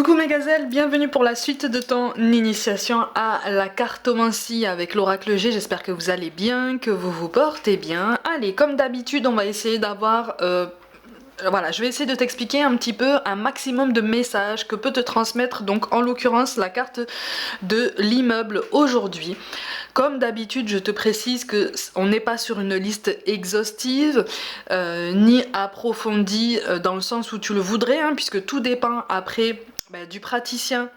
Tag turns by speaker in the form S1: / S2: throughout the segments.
S1: Coucou mes gazelles, bienvenue pour la suite de ton initiation à la cartomancie avec l'oracle G. J'espère que vous allez bien, que vous vous portez bien. Allez, comme d'habitude, on va essayer d'avoir... Voilà, je vais essayer de t'expliquer un petit peu un maximum de messages que peut te transmettre, donc en l'occurrence la carte de l'immeuble aujourd'hui. Comme d'habitude, je te précise que on n'est pas sur une liste exhaustive ni approfondie dans le sens où tu le voudrais, hein, puisque tout dépend après du praticien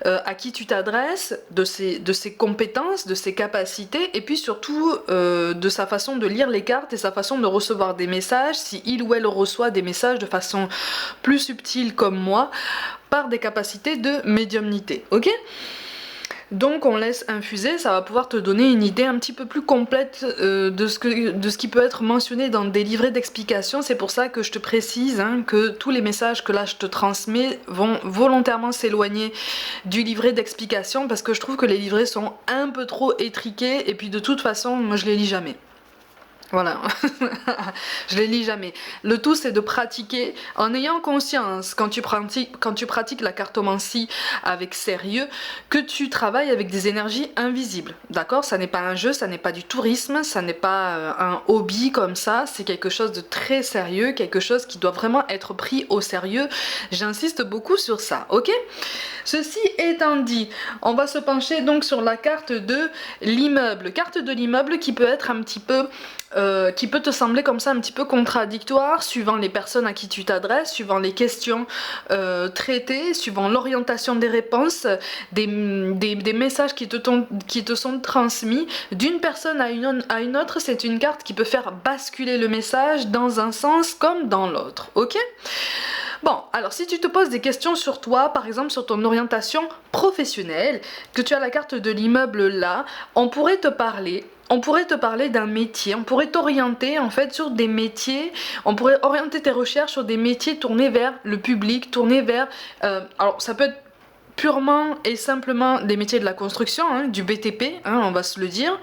S1: à qui tu t'adresses, de ses compétences, de ses capacités, et puis surtout de sa façon de lire les cartes et sa façon de recevoir des messages, si il ou elle reçoit des messages de façon plus subtile comme moi, par des capacités de médiumnité, ok ? Donc on laisse infuser, ça va pouvoir te donner une idée un petit peu plus complète de ce qui peut être mentionné dans des livrets d'explication. C'est pour ça que je te précise que tous les messages que là je te transmets vont volontairement s'éloigner du livret d'explication, parce que je trouve que les livrets sont un peu trop étriqués, et puis de toute façon moi je les lis jamais. Voilà, je les lis jamais. Le tout c'est de pratiquer en ayant conscience quand tu pratiques la cartomancie avec sérieux, que tu travailles avec des énergies invisibles, d'accord? Ça n'est pas un jeu, ça n'est pas du tourisme, ça n'est pas un hobby comme ça, c'est quelque chose de très sérieux, quelque chose qui doit vraiment être pris au sérieux. J'insiste beaucoup sur ça, ok? Ceci étant dit, on va se pencher donc sur la carte de l'immeuble. Carte de l'immeuble qui peut être un petit peu... qui peut te sembler comme ça un petit peu contradictoire suivant les personnes à qui tu t'adresses, suivant les questions traitées, suivant l'orientation des réponses, des messages qui te sont transmis d'une personne à une autre. C'est une carte qui peut faire basculer le message dans un sens comme dans l'autre, ok ? Bon, alors si tu te poses des questions sur toi, par exemple sur ton orientation professionnelle, que tu as la carte de l'immeuble là, on pourrait te parler d'un métier, on pourrait t'orienter en fait sur des métiers, on pourrait orienter tes recherches sur des métiers tournés vers le public, tournés vers... alors ça peut être purement et simplement des métiers de la construction, du BTP, on va se le dire.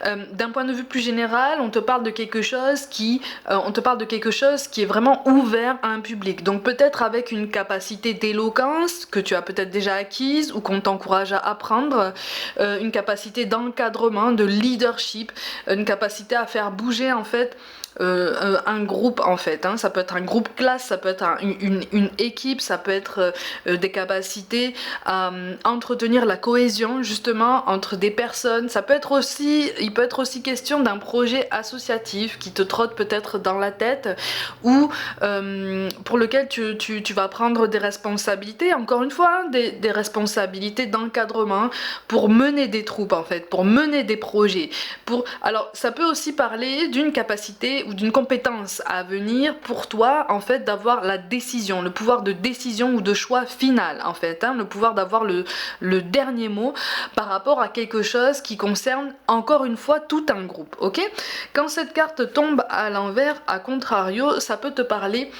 S1: D'un point de vue plus général, on te parle de quelque chose qui est vraiment ouvert à un public. Donc peut-être avec une capacité d'éloquence que tu as peut-être déjà acquise ou qu'on t'encourage à apprendre, une capacité d'encadrement, de leadership, une capacité à faire bouger en fait un groupe en fait, ça peut être un groupe classe, ça peut être une équipe, ça peut être des capacités à entretenir la cohésion justement entre des personnes. Il peut être aussi question d'un projet associatif qui te trotte peut-être dans la tête, ou pour lequel tu vas prendre des responsabilités, encore une fois, des responsabilités d'encadrement pour mener des troupes en fait, pour mener des projets. Alors ça peut aussi parler d'une capacité ou d'une compétence à venir pour toi en fait, d'avoir la décision, le pouvoir de décision ou de choix final en fait, le pouvoir d'avoir le dernier mot par rapport à quelque chose qui concerne encore une fois tout un groupe, ok? Quand cette carte tombe à l'envers, à contrario, ça peut te parler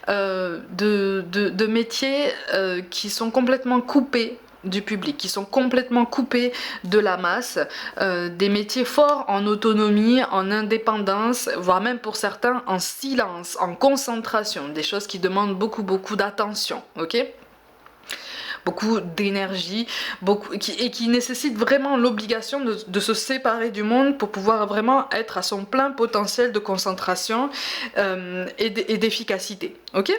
S1: de métiers qui sont complètement coupés du public, qui sont complètement coupés de la masse, des métiers forts en autonomie, en indépendance, voire même pour certains en silence, en concentration, des choses qui demandent beaucoup d'attention, ok ? Beaucoup d'énergie, et qui nécessitent vraiment l'obligation de se séparer du monde pour pouvoir vraiment être à son plein potentiel de concentration et d'efficacité, ok ?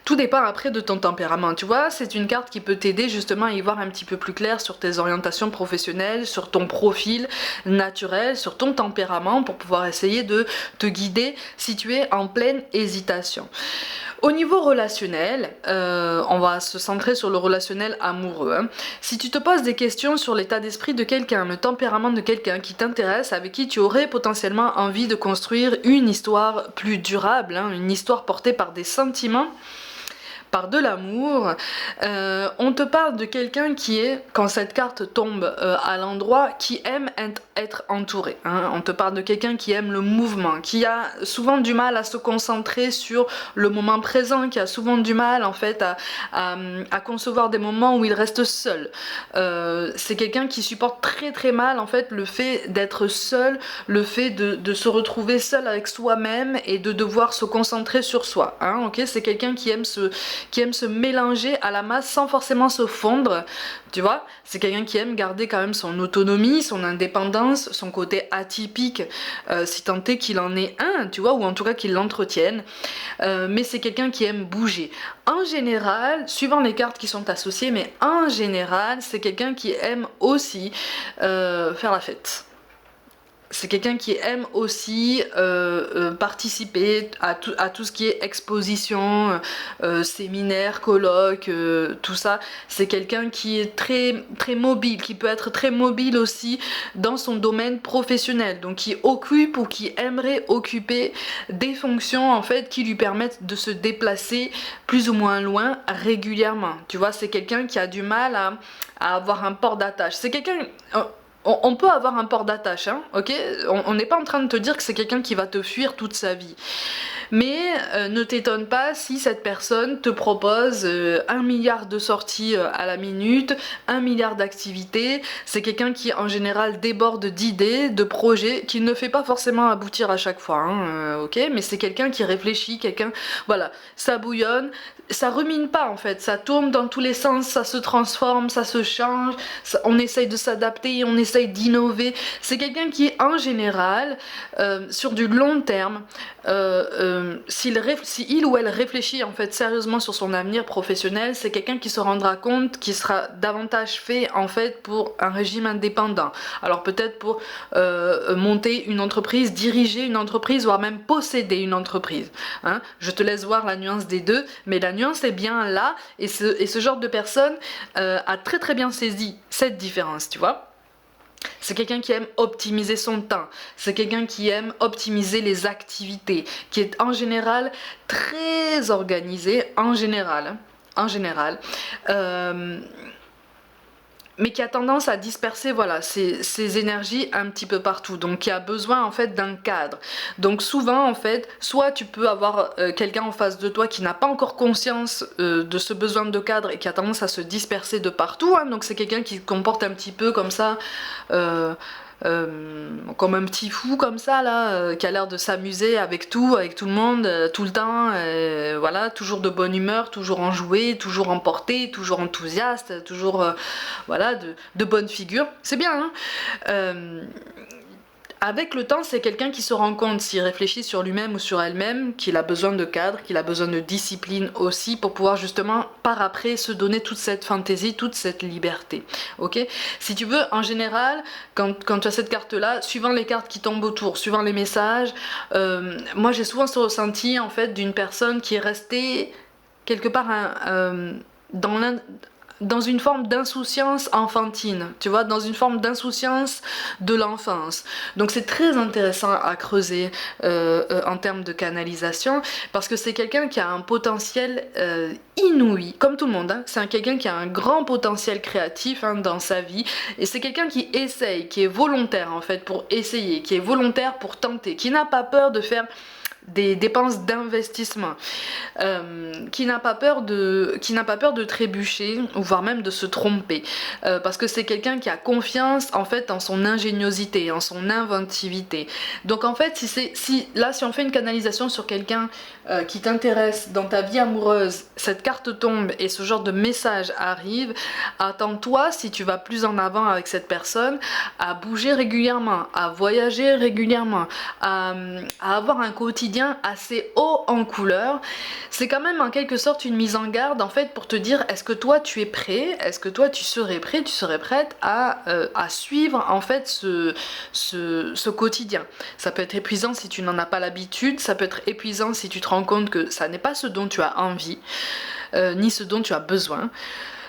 S1: Tout dépend après de ton tempérament, tu vois, c'est une carte qui peut t'aider justement à y voir un petit peu plus clair sur tes orientations professionnelles, sur ton profil naturel, sur ton tempérament, pour pouvoir essayer de te guider si tu es en pleine hésitation. Au niveau relationnel, on va se centrer sur le relationnel amoureux. Si tu te poses des questions sur l'état d'esprit de quelqu'un, le tempérament de quelqu'un qui t'intéresse, avec qui tu aurais potentiellement envie de construire une histoire plus durable, une histoire portée par des sentiments, par de l'amour, on te parle de quelqu'un qui est, quand cette carte tombe à l'endroit, qui aime être entouré. On te parle de quelqu'un qui aime le mouvement, qui a souvent du mal à se concentrer sur le moment présent, qui a souvent du mal en fait à concevoir des moments où il reste seul. C'est quelqu'un qui supporte très mal en fait le fait d'être seul, le fait de se retrouver seul avec soi-même et de devoir se concentrer sur soi. Ok, c'est quelqu'un qui aime qui aime se mélanger à la masse sans forcément se fondre, tu vois. C'est quelqu'un qui aime garder quand même son autonomie, son indépendance, son côté atypique, si tant est qu'il en ait un, tu vois, ou en tout cas qu'il l'entretienne. Mais c'est quelqu'un qui aime bouger. En général, suivant les cartes qui sont associées, mais en général, c'est quelqu'un qui aime aussi faire la fête. C'est quelqu'un qui aime aussi participer à tout ce qui est exposition, séminaire, colloque, tout ça. C'est quelqu'un qui est très, très mobile, qui peut être très mobile aussi dans son domaine professionnel. Donc qui occupe ou qui aimerait occuper des fonctions en fait qui lui permettent de se déplacer plus ou moins loin régulièrement. Tu vois, c'est quelqu'un qui a du mal à avoir un port d'attache. C'est quelqu'un... On peut avoir un port d'attache, hein, ok? On n'est pas en train de te dire que c'est quelqu'un qui va te fuir toute sa vie. Mais ne t'étonne pas si cette personne te propose 1 milliard de sorties à la minute, 1 milliard d'activités. C'est quelqu'un qui en général déborde d'idées, de projets, qui ne fait pas forcément aboutir à chaque fois, hein, ok? Mais c'est quelqu'un qui réfléchit, quelqu'un... Voilà, ça bouillonne, ça rumine pas en fait, ça tourne dans tous les sens, ça se transforme, ça se change, on essaye de s'adapter, on essaye d'innover. C'est quelqu'un qui en général, sur du long terme, si il ou elle réfléchit en fait sérieusement sur son avenir professionnel, c'est quelqu'un qui se rendra compte qu'il sera davantage fait en fait pour un régime indépendant. Alors peut-être pour monter une entreprise, diriger une entreprise, voire même posséder une entreprise, hein. Je te laisse voir la nuance des deux, mais la nuance est bien là, et ce genre de personne a très très bien saisi cette différence, tu vois. C'est quelqu'un qui aime optimiser son temps, c'est quelqu'un qui aime optimiser les activités, qui est en général très organisé, en général, mais qui a tendance à disperser voilà, ses énergies un petit peu partout, donc qui a besoin en fait d'un cadre. Donc souvent en fait, soit tu peux avoir quelqu'un en face de toi qui n'a pas encore conscience de ce besoin de cadre et qui a tendance à se disperser de partout, hein, donc c'est quelqu'un qui se comporte un petit peu comme ça, comme un petit fou comme ça là, qui a l'air de s'amuser avec tout le monde, tout le temps, voilà, toujours de bonne humeur, toujours enjoué, toujours emporté, toujours enthousiaste, toujours voilà, de bonne figure. C'est bien, hein. Avec le temps, c'est quelqu'un qui se rend compte, s'il réfléchit sur lui-même ou sur elle-même, qu'il a besoin de cadre, qu'il a besoin de discipline aussi pour pouvoir justement par après se donner toute cette fantaisie, toute cette liberté. Ok? Si tu veux, en général, quand tu as cette carte-là, suivant les cartes qui tombent autour, suivant les messages, moi j'ai souvent ce ressenti en fait d'une personne qui est restée quelque part dans une forme d'insouciance enfantine, tu vois, dans une forme d'insouciance de l'enfance. Donc c'est très intéressant à creuser en termes de canalisation, parce que c'est quelqu'un qui a un potentiel inouï, comme tout le monde, hein. C'est quelqu'un qui a un grand potentiel créatif, hein, dans sa vie, et c'est quelqu'un qui essaye, qui est volontaire en fait pour essayer, qui est volontaire pour tenter, qui n'a pas peur de faire des dépenses d'investissement, qui n'a pas peur de trébucher ou voire même de se tromper, parce que c'est quelqu'un qui a confiance en fait en son ingéniosité, en son inventivité. Donc en fait si on fait une canalisation sur quelqu'un qui t'intéresse dans ta vie amoureuse, cette carte tombe et ce genre de message arrive, attends-toi, si tu vas plus en avant avec cette personne, à bouger régulièrement, à voyager régulièrement, à avoir un quotidien assez haut en couleur. C'est quand même en quelque sorte une mise en garde en fait pour te dire, est-ce que toi tu es prêt, est-ce que toi tu serais prêt, tu serais prête à suivre en fait ce quotidien. Ça peut être épuisant si tu n'en as pas l'habitude, ça peut être épuisant si tu te rends compte que ça n'est pas ce dont tu as envie, ni ce dont tu as besoin.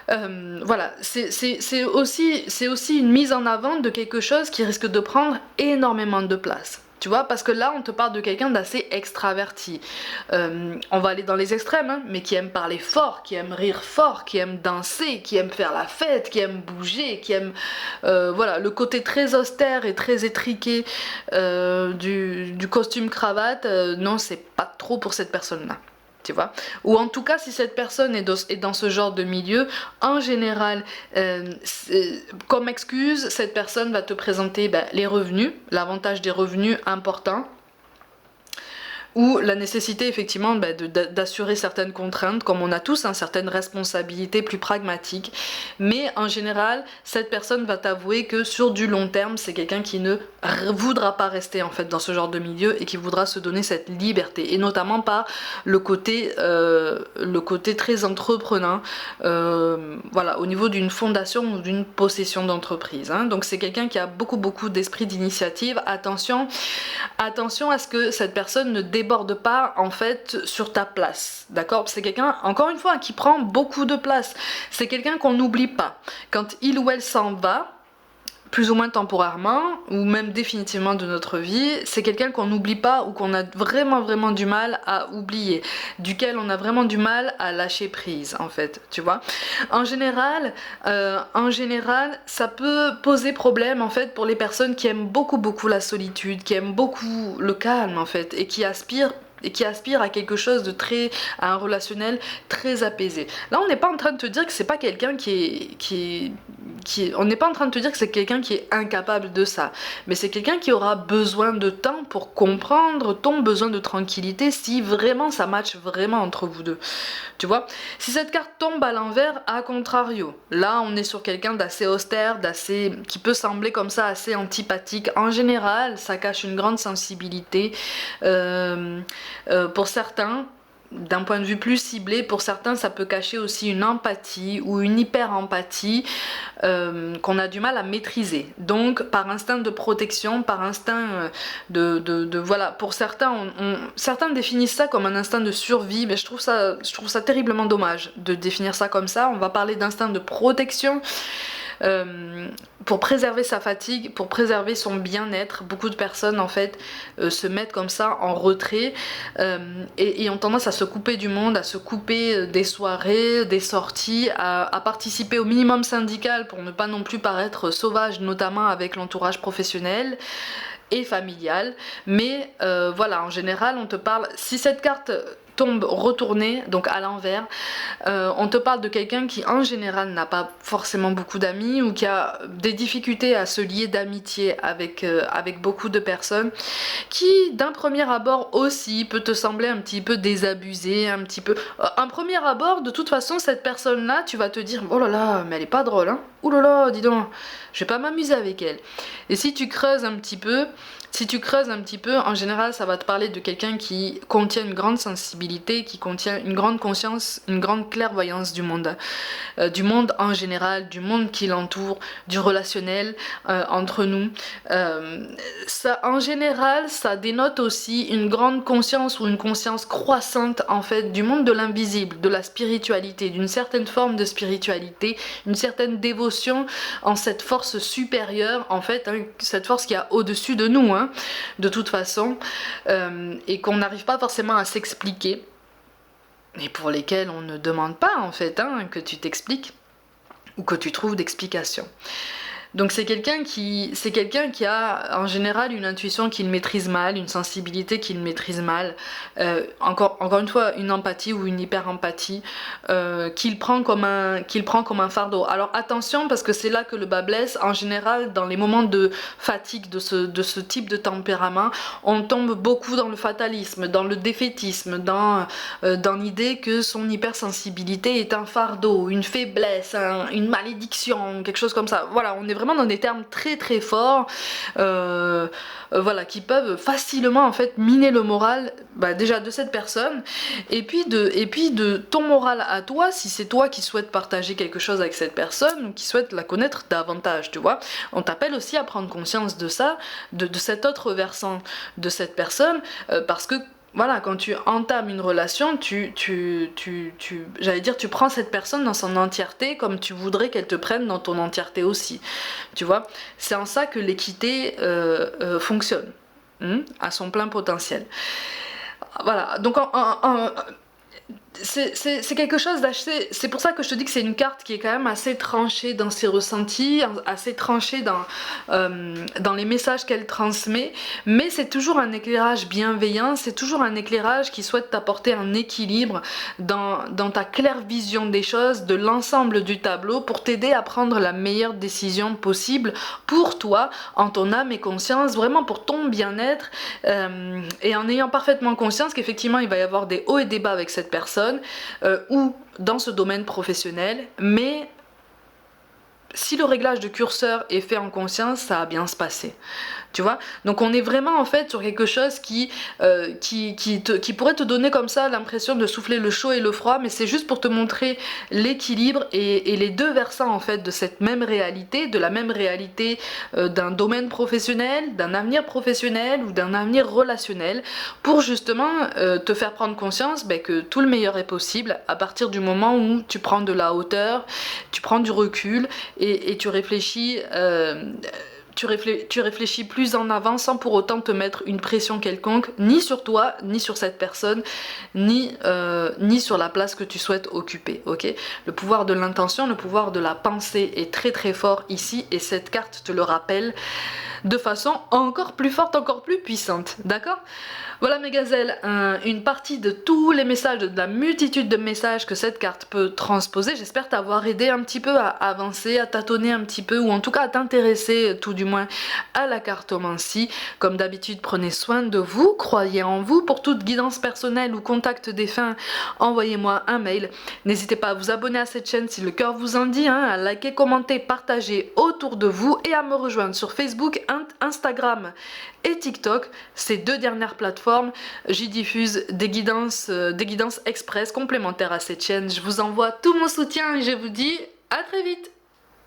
S1: Voilà, c'est aussi une mise en avant de quelque chose qui risque de prendre énormément de place. Tu vois, parce que là, on te parle de quelqu'un d'assez extraverti. On va aller dans les extrêmes, hein, mais qui aime parler fort, qui aime rire fort, qui aime danser, qui aime faire la fête, qui aime bouger, qui aime... voilà, le côté très austère et très étriqué du costume cravate, non, c'est pas trop pour cette personne-là. Tu vois, ou en tout cas si cette personne est dans ce genre de milieu, en général comme excuse, cette personne va te présenter les revenus, l'avantage des revenus important, ou la nécessité effectivement d'assurer certaines contraintes, comme on a tous, hein, certaines responsabilités plus pragmatiques, mais en général cette personne va t'avouer que sur du long terme c'est quelqu'un qui ne voudra pas rester en fait dans ce genre de milieu et qui voudra se donner cette liberté, et notamment par le côté très entreprenant, voilà, au niveau d'une fondation ou d'une possession d'entreprise, hein. Donc c'est quelqu'un qui a beaucoup d'esprit d'initiative. Attention à ce que cette personne ne déborde pas en fait sur ta place, d'accord? C'est quelqu'un, encore une fois, qui prend beaucoup de place. C'est quelqu'un qu'on n'oublie pas. Quand il ou elle s'en va, plus ou moins temporairement, ou même définitivement de notre vie, c'est quelqu'un qu'on n'oublie pas ou qu'on a vraiment du mal à oublier, duquel on a vraiment du mal à lâcher prise, en fait, tu vois. En général, ça peut poser problème, en fait, pour les personnes qui aiment beaucoup la solitude, qui aiment beaucoup le calme, en fait, et qui aspirent à quelque chose de à un relationnel très apaisé. Là, on n'est pas en train de te dire que c'est pas quelqu'un on n'est pas en train de te dire que c'est quelqu'un qui est incapable de ça, mais c'est quelqu'un qui aura besoin de temps pour comprendre ton besoin de tranquillité, si vraiment ça matche vraiment entre vous deux. Tu vois, si cette carte tombe à l'envers, à contrario, là on est sur quelqu'un d'assez austère, qui peut sembler comme ça assez antipathique. En général, ça cache une grande sensibilité. Pour certains, d'un point de vue plus ciblé, pour certains ça peut cacher aussi une empathie ou une hyper-empathie qu'on a du mal à maîtriser. Donc par instinct de protection, par instinct voilà, pour certains, certains définissent ça comme un instinct de survie, mais je trouve ça terriblement dommage de définir ça comme ça. On va parler d'instinct de protection. Pour préserver sa fatigue, pour préserver son bien-être. Beaucoup de personnes en fait se mettent comme ça en retrait et ont tendance à se couper du monde, à se couper des soirées, des sorties, à participer au minimum syndical pour ne pas non plus paraître sauvage, notamment avec l'entourage professionnel et familial. Mais voilà, en général on te parle, si cette carte tombe retournée, donc à l'envers, on te parle de quelqu'un qui en général n'a pas forcément beaucoup d'amis, ou qui a des difficultés à se lier d'amitié avec beaucoup de personnes, qui d'un premier abord aussi peut te sembler un petit peu désabusé, un petit peu... un premier abord, de toute façon, cette personne-là, tu vas te dire « Oh là là, mais elle est pas drôle, hein. Ouh là là, dis donc, je vais pas m'amuser avec elle. » Et si tu creuses un petit peu, en général, ça va te parler de quelqu'un qui contient une grande sensibilité, qui contient une grande conscience, une grande clairvoyance du monde en général, du monde qui l'entoure, du relationnel entre nous. Ça, en général, ça dénote aussi une grande conscience ou une conscience croissante en fait du monde de l'invisible, de la spiritualité, d'une certaine forme de spiritualité, une certaine dévotion en cette force supérieure en fait, hein, cette force qui est au-dessus de nous, hein, de toute façon, et qu'on n'arrive pas forcément à s'expliquer, et pour lesquels on ne demande pas en fait, hein, que tu t'expliques ou que tu trouves d'explications. Donc c'est quelqu'un qui a en général une intuition qu'il maîtrise mal, une sensibilité qu'il maîtrise mal, encore une fois une empathie ou une hyper-empathie qu'il prend comme un fardeau. Alors attention, parce que c'est là que le bas blesse. En général, dans les moments de fatigue de ce type de tempérament, on tombe beaucoup dans le fatalisme, dans le défaitisme, dans l'idée que son hypersensibilité est un fardeau, une faiblesse, une malédiction, quelque chose comme ça. Voilà, on est vraiment dans des termes très forts, voilà, qui peuvent facilement en fait miner le moral, déjà de cette personne, et puis de ton moral à toi, si c'est toi qui souhaites partager quelque chose avec cette personne ou qui souhaite la connaître davantage, tu vois. On t'appelle aussi à prendre conscience de ça, de cet autre versant de cette personne, parce que voilà, quand tu entames une relation, j'allais dire, tu prends cette personne dans son entièreté comme tu voudrais qu'elle te prenne dans ton entièreté aussi. Tu vois, c'est en ça que l'équité fonctionne, à son plein potentiel. Voilà, donc c'est quelque chose d'assez... C'est pour ça que je te dis que c'est une carte qui est quand même assez tranchée dans ses ressentis, assez tranchée dans les messages qu'elle transmet, mais c'est toujours un éclairage bienveillant, c'est toujours un éclairage qui souhaite t'apporter un équilibre dans ta claire vision des choses, de l'ensemble du tableau, pour t'aider à prendre la meilleure décision possible pour toi, en ton âme et conscience, vraiment pour ton bien-être, et en ayant parfaitement conscience qu'effectivement il va y avoir des hauts et des bas avec cette personne, ou dans ce domaine professionnel, mais si le réglage de curseur est fait en conscience, ça va bien se passer. Tu vois, donc on est vraiment en fait sur quelque chose qui pourrait te donner comme ça l'impression de souffler le chaud et le froid, mais c'est juste pour te montrer l'équilibre et les deux versants en fait de cette même réalité, de la même réalité d'un domaine professionnel, d'un avenir professionnel ou d'un avenir relationnel, pour justement te faire prendre conscience que tout le meilleur est possible à partir du moment où tu prends de la hauteur, tu prends du recul et tu réfléchis. Tu réfléchis plus en avant sans pour autant te mettre une pression quelconque, ni sur toi, ni sur cette personne, ni sur la place que tu souhaites occuper, ok? Le pouvoir de l'intention, le pouvoir de la pensée est très très fort ici, et cette carte te le rappelle de façon encore plus forte, encore plus puissante, d'accord? Voilà mes gazelles, une partie de tous les messages, de la multitude de messages que cette carte peut transposer. J'espère t'avoir aidé un petit peu à avancer, à tâtonner un petit peu, ou en tout cas à t'intéresser tout du moins à la cartomancie. Comme d'habitude, prenez soin de vous, croyez en vous. Pour toute guidance personnelle ou contact défunt, envoyez-moi un mail. N'hésitez pas à vous abonner à cette chaîne si le cœur vous en dit, à liker, commenter, partager autour de vous, et à me rejoindre sur Facebook, Instagram et TikTok, ces deux dernières plateformes. J'y diffuse des guidances express complémentaires à cette chaîne. Je vous envoie tout mon soutien et je vous dis à très vite.